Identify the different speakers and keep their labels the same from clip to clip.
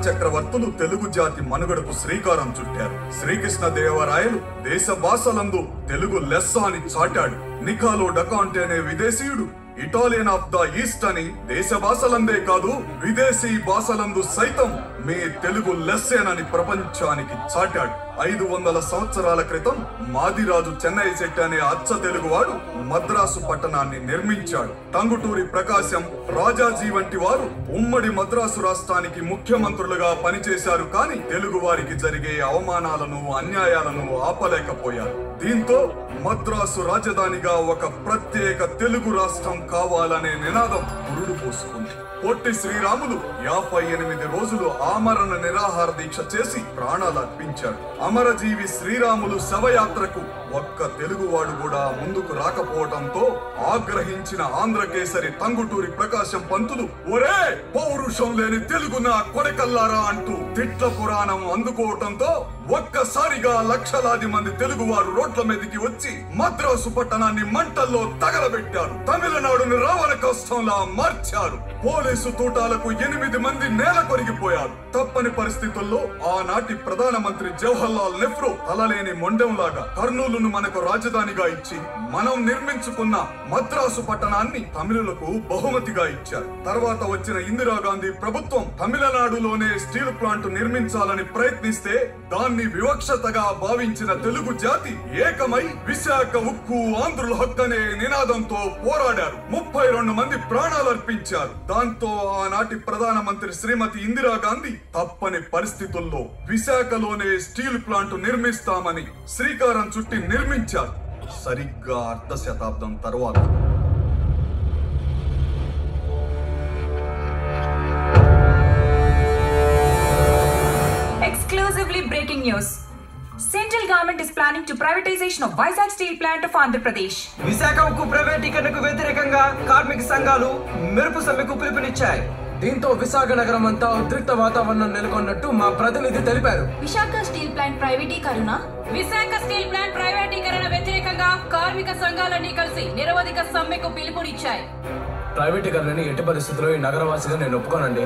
Speaker 1: చక్రవర్తులు తెలుగు జాతి మనుగడకు శ్రీకారం చుట్టారు. శ్రీకృష్ణ దేవరాయలు దేశ భాషలందు తెలుగు లెస్స అని చాటాడు. నికాలో డకాంటే అనే విదేశీయుడు ఇటాలియన్ ఆఫ్ ద ఈస్ట్ అని దేశ భాషలందే కాదు విదేశీ భాషలందు సైతం మీ తెలుగు లెస్సేనని ప్రపంచానికి చాటాడు. 500 సంవత్సరాల క్రితం మాదిరాజు చెన్నై శెట్టి అనే అచ్చ తెలుగువాడు మద్రాసు పట్టణాన్ని నిర్మించాడు. టంగుటూరి ప్రకాశం, రాజాజీ వంటి వారు ఉమ్మడి మద్రాసు రాష్ట్రానికి ముఖ్యమంత్రులుగా పనిచేశారు. కానీ తెలుగు వారికి జరిగే అవమానాలను, అన్యాయాలను ఆపలేకపోయారు. దీంతో మద్రాసు రాజధానిగా ఒక ప్రత్యేక తెలుగు రాష్ట్రం కావాలనే నినాదం పురుడు పోసుకుంది. పొట్టి శ్రీరాములు 58 రోజులు ఆమరణ నిరాహార దీక్ష చేసి ప్రాణాలు అర్పించాడు. అమరజీవి శ్రీరాములు శవయాత్రకు ఒక్క తెలుగువాడు కూడా ముందుకు రాకపోవడంతో ఆగ్రహించిన ఆంధ్రకేసరి టంగుటూరి ప్రకాశం పంతులు ఒరే పౌరుషం లేని తెలుగు నా కొడకల్లారా అంటూ తిట్ల పురాణం అందుకోవటంతో ఒక్కసారిగా లక్షలాది మంది తెలుగువారు రోడ్ల మీదకి వచ్చి మద్రాసు పట్టణాన్ని మంటల్లో తగలబెట్టారు. తమిళనాడును రావణ కష్టంలా మార్చారు. పోలీసు తూటాలకు 8 మంది నేల కొరిగిపోయారు. తప్పని పరిస్థితుల్లో ఆనాటి ప్రధానమంత్రి జవహర్లాల్ నెహ్రూ తలలేని మొండెంలాగా కర్నూలును మనకు రాజధానిగా ఇచ్చి మనం నిర్మించుకున్న మద్రాసు పట్టణాన్ని తమిళులకు బహుమతిగా ఇచ్చారు. తర్వాత వచ్చిన ఇందిరాగాంధీ ప్రభుత్వం తమిళనాడులోనే స్టీల్ ప్లాంట్ నిర్మించాలని ప్రయత్నిస్తే దాన్ని వివక్షతగా భావించిన తెలుగు జాతి ఏకమై విశాఖ ఉక్కు ఆంధ్రుల హక్కనే నినాదంతో పోరాడారు. 32 మంది ప్రాణాలు అర్పించారు. దాంతో ఆనాటి ప్రధానమంత్రి శ్రీమతి ఇందిరాగాంధీ తప్పని పరిస్థితుల్లో విశాఖలోనే స్టీల్ ప్లాంట్ నిర్మిస్తామని శ్రీకారం చుట్టి నిర్మించారు. సరిగ్గా అర్ధ శతాబ్దం తర్వాత
Speaker 2: Exclusively breaking news. Central government is planning to privatization of Vizag Steel Plant of Andhra Pradesh.
Speaker 3: Visakha ఉక్కు ప్రైవేటీకరణకు వ్యతిరేకంగా కార్మిక సంఘాలు మెరుపు సమ్మెకు పిలుపునిచ్చాయి. దీంతో విశాఖ నగరం అంతా ఉద్రిక్త వాతావరణం నెలకొన్నట్టు మా ప్రతినిధి తెలిపారు.
Speaker 4: విశాఖ స్టీల్ ప్లాంట్ ప్రైవేటీకరణ వ్యతిరేకంగా కార్మిక సంఘాలన్నీ కలిసి నిరవధిక సమ్మెకు పిలుపునిచ్చాయి.
Speaker 3: ప్రైవేటీకరణని ఎట్టి పరిస్థితుల్లో ఈ నగరవాసిగా నేను ఒప్పుకోనండి.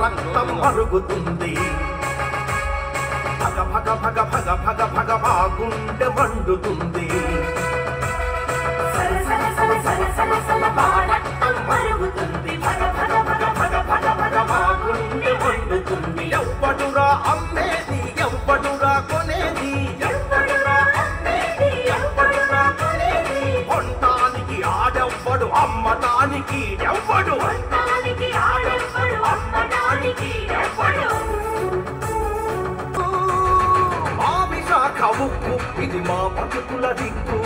Speaker 5: రక్తం మరుగుతుంది, భగ భగ భగ భగ భగ భగ మా గుండె మండుతుంది. ఎవ్వడురా అమ్మేది, ఎవ్వడురా కొనేది, కొనటానికి ఆడెవ్వడు, అమ్మటానికి ఎవ్వడు. మా విశాఖ ఉక్కు ఇది మా బతుకుల దిక్కు,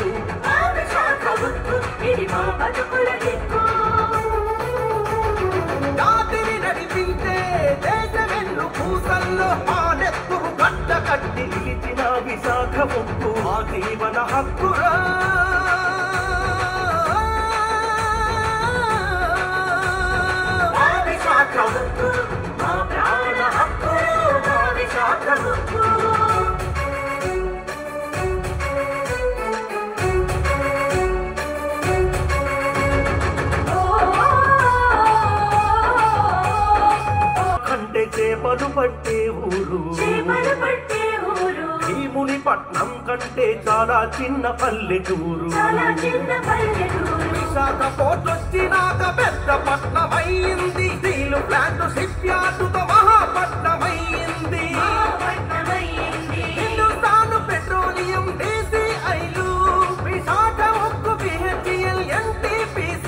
Speaker 5: జాతిని నడిపించే దేశమెల్లు పూసల్లో మా నెత్తురు గడ్డ కట్టి నిలిచిన విశాఖ ఉక్కు మా జీవన హక్కురా. కంటే చేపలు పట్టే ఊరు, భీముని పట్నం కంటే చాలా చిన్న పల్లెటూరు. విశాఖ పోర్ట్ వచ్చినాక పెద్ద పట్నమైంది, స్టీలు ప్లాంట్ షిప్ యార్డుతో మహాపట్నమైంది. హిందుస్థాన్ పెట్రోలియం DCIలు, విశాఖ ఉక్కు BHEL NTPC,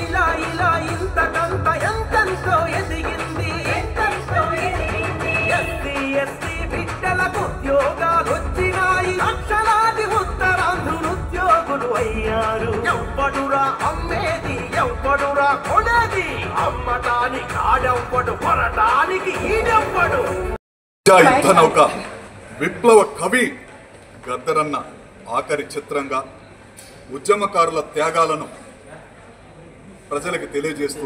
Speaker 5: ఇలా ఇలా ఇంతకంత ఎంతెంతో ఎదిగింది. SC బిడ్డలకు ఉద్యోగాలు వచ్చినాయి, లక్షలాది ఉత్తరాంధ్రులు ఉద్యోగులు అయ్యారు. ఎవ్వడురా అమ్మేది, ఎవ్వడురా కొనేది, అమ్మటానికి ఆడెవ్వడు, కొనటానికి ఈడెవ్వడు.
Speaker 1: యుద్ధ నౌక విప్లవ కవి గద్దరన్న ఆఖరి చిత్రంగా ఉద్యమకారుల త్యాగాలను ప్రజలకు తెలియజేస్తూ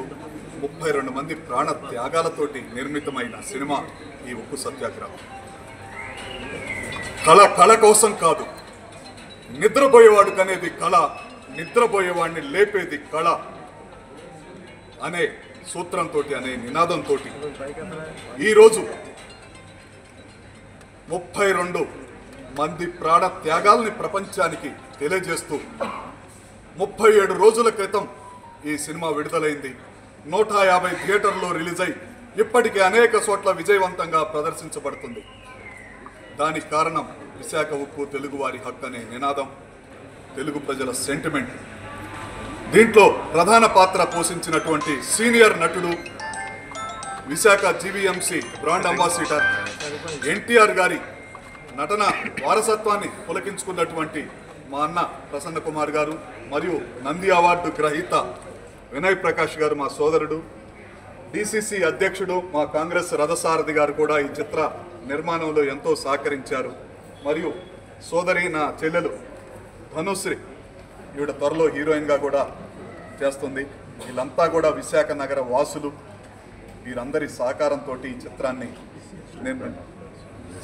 Speaker 1: 32 మంది ప్రాణ త్యాగాలతోటి నిర్మితమైన సినిమా ఈ ఉక్కు సత్యాగ్రహం. కళ కోసం కాదు, నిద్రపోయేవాడు కనేది కళ, నిద్రపోయేవాడిని లేపేది కళ అనే సూత్రంతో, అనే నినాదంతో ఈరోజు 32 మంది ప్రాణ త్యాగాల్ని ప్రపంచానికి తెలియజేస్తూ 37 రోజుల క్రితం ఈ సినిమా విడుదలైంది. 150 థియేటర్లో రిలీజ్ అయి ఇప్పటికీ అనేక చోట్ల విజయవంతంగా ప్రదర్శించబడుతుంది. దానికి కారణం విశాఖ ఉక్కు తెలుగువారి హక్కు అనే నినాదం, తెలుగు ప్రజల సెంటిమెంట్. దీంట్లో ప్రధాన పాత్ర పోషించినటువంటి సీనియర్ నటుడు, Visakha GVMC brand ambassador, NTR గారి నటన వారసత్వాన్ని పులకించుకున్నటువంటి మా అన్న ప్రసన్న కుమార్ గారు, మరియు నంది అవార్డు గ్రహీత వినయ్ ప్రకాష్ గారు మా సోదరుడు, డిసిసి అధ్యక్షుడు మా కాంగ్రెస్ రథసారథి గారు కూడా ఈ చిత్ర నిర్మాణంలో ఎంతో సహకరించారు. మరియు సోదరి నా చెల్లెలు ధనుశ్రీ, ఈవిడ త్వరలో హీరోయిన్గా కూడా చేస్తుంది. వీళ్ళంతా కూడా విశాఖ నగర వాసులు. వీరందరి సహకారంతో ఈ చిత్రాన్ని నేను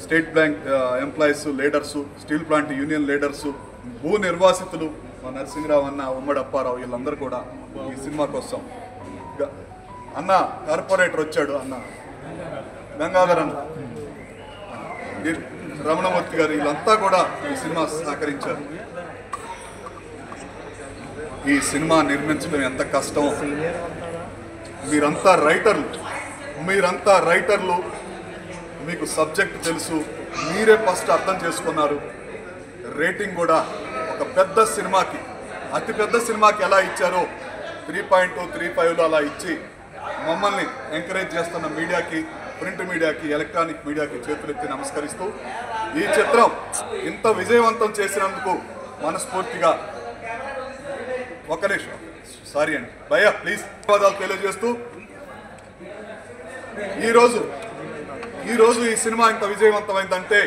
Speaker 1: state bank employees, leaders, steel plant union leaders, భూ నిర్వాసితులు, మా నరసింహరావు అన్న, ఉమ్మడి అప్పారావు, వీళ్ళందరూ కూడా ఈ సినిమా కోసం, అన్న కార్పొరేటర్ వచ్చాడు, అన్న గంగాధర్ అన్న, రమణమూర్తి గారు, వీళ్ళంతా కూడా ఈ సినిమా సహకరించారు. ఈ సినిమా నిర్మించడం ఎంత కష్టం. మీరంతా రైటర్లు, మీకు సబ్జెక్ట్ తెలుసు, మీరే ఫస్ట్ అర్థం చేసుకున్నారు. రేటింగ్ కూడా ఒక పెద్ద సినిమాకి, అతి పెద్ద సినిమాకి ఎలా ఇచ్చారో 3.235లో అలా ఇచ్చి మమ్మల్ని ఎంకరేజ్ చేస్తున్న మీడియాకి, ప్రింట్ మీడియాకి, ఎలక్ట్రానిక్ మీడియాకి చేతులెత్తి నమస్కరిస్తూ, ఈ చిత్రం ఇంత విజయవంతం చేసినందుకు మనస్ఫూర్తిగా ఒక్క నిమిషం సారీ అండి భయ్యా ప్లీజ్ ధన్యవాదాలు తెలియజేస్తూ, ఈరోజు ఈ సినిమా ఇంత విజయవంతమైందంటే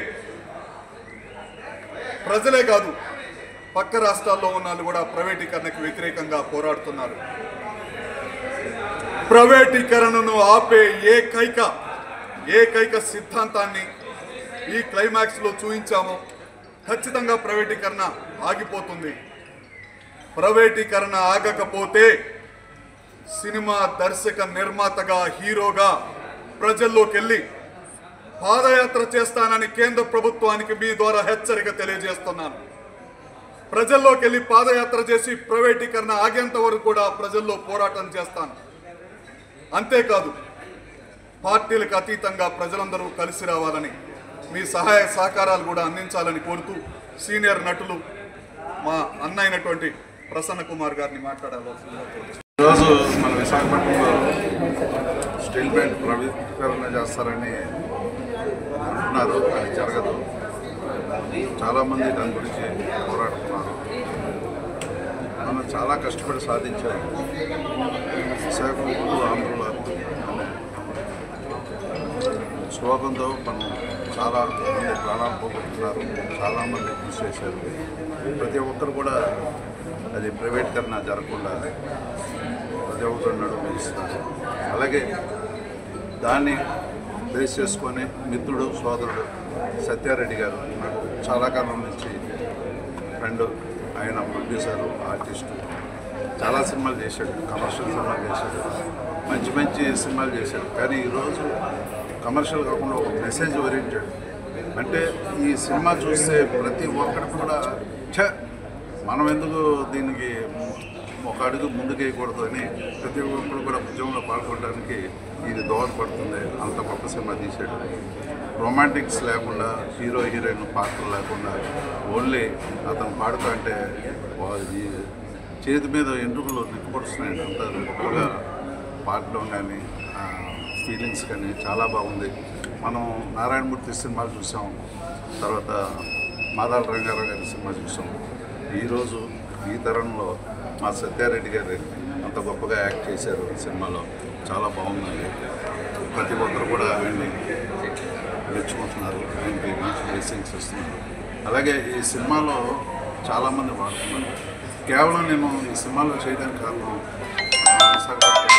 Speaker 1: ప్రజలే కాదు, పక్క రాష్ట్రాల్లో ఉన్న వాళ్ళు కూడా ప్రైవేటీకరణకు వ్యతిరేకంగా పోరాడుతున్నారు. ప్రైవేటీకరణను ఆపే ఏకైక సిద్ధాంతాన్ని ఈ క్లైమాక్స్లో చూపించాము. ఖచ్చితంగా ప్రైవేటీకరణ ఆగిపోతుంది. ప్రైవేటీకరణ ఆగకపోతే సినిమా దర్శక నిర్మాతగా, హీరోగా ప్రజల్లోకి వెళ్ళి పాదయాత్ర చేస్తానని కేంద్ర ప్రభుత్వానికి మీ ద్వారా హెచ్చరిక తెలియజేస్తున్నాను. ప్రజల్లోకి వెళ్ళి పాదయాత్ర చేసి ప్రైవేటీకరణ ఆగేంత వరకు కూడా ప్రజల్లో పోరాటం చేస్తాను. అంతేకాదు, పార్టీలకు అతీతంగా ప్రజలందరూ కలిసి రావాలని, మీ సహాయ సహకారాలు కూడా అందించాలని కోరుతూ సీనియర్ నటులు మా అన్న అయినటువంటి ప్రసన్న కుమార్ గారిని మాట్లాడాల్సిందిగా కోరుతున్నాను.
Speaker 6: ఈరోజు మన విశాఖపట్నంలో స్టీల్ ప్లాంట్ ప్రైవేటీకరణ చేస్తారని అంటున్నారు, అది జరగదు. చాలామంది దాని గురించి పోరాడుతున్నారు. మనం చాలా కష్టపడి సాధించాము. విశాఖ ఉక్కు ఆంధ్రుల స్లోగంతో మనం చాలామంది ప్రాణాలు పోగొట్టున్నారు, చాలామంది కృషి చేశారు. ప్రతి ఒక్కరు కూడా అది ప్రైవేటీకరణ జరగకుండా ప్రతి ఒక్కరు నడుపిస్తున్నారు. అలాగే దాన్ని బేస్ చేసుకొని మిత్రుడు, సోదరుడు సత్యారెడ్డి గారు నాకు చాలా కాలం నుంచి ఫ్రెండ్. ఆయన ప్రొడ్యూసరు, ఆర్టిస్టు, చాలా సినిమాలు చేశాడు, కమర్షియల్ సినిమాలు చేశాడు, మంచి సినిమాలు చేశాడు. కానీ ఈరోజు కమర్షియల్ కాకుండా ఒక మెసేజ్ ఓరియంటెడ్, అంటే ఈ సినిమా చూస్తే ప్రతి ఒక్కరికి కూడా మనం ఎందుకు దీనికి ఒక అడుగు ముందుకేయకూడదు అని ప్రతి ఒక్కరు కూడా ఉద్యమంలో పాల్గొనడానికి ఇది దోహదపడుతుంది. అంత గొప్ప సినిమా తీశాడు. రొమాంటిక్స్ లేకుండా, హీరో హీరోయిన్ పాత్రలు లేకుండా, ఓన్లీ అతను పాడుతూ అంటే ఈ చేతి మీద ఎంట్రుకలు నిక్కుపడుతున్నాయి. అంత గొప్పగా పాడడం కానీ, ఫీలింగ్స్ కానీ చాలా బాగుంది. మనం నారాయణమూర్తి సినిమాలు చూసాం, తర్వాత మాదాల రంగారావు గారి సినిమా చూసాం. ఈరోజు ఈ తరంలో మా సత్యారెడ్డి గారు అంత గొప్పగా యాక్ట్ చేశారు సినిమాలో. చాలా బాగుంది. ప్రతి ఒక్కరు కూడా ఆయన్ని మెచ్చుకుంటున్నారు, ఆయనకి మంచి బ్లెస్సింగ్స్ ఇస్తున్నారు. అలాగే ఈ సినిమాలో చాలామంది వాడుతున్నారు. కేవలం నేను ఈ సినిమాలో చేయడానికి కారణం విశాఖపట్నం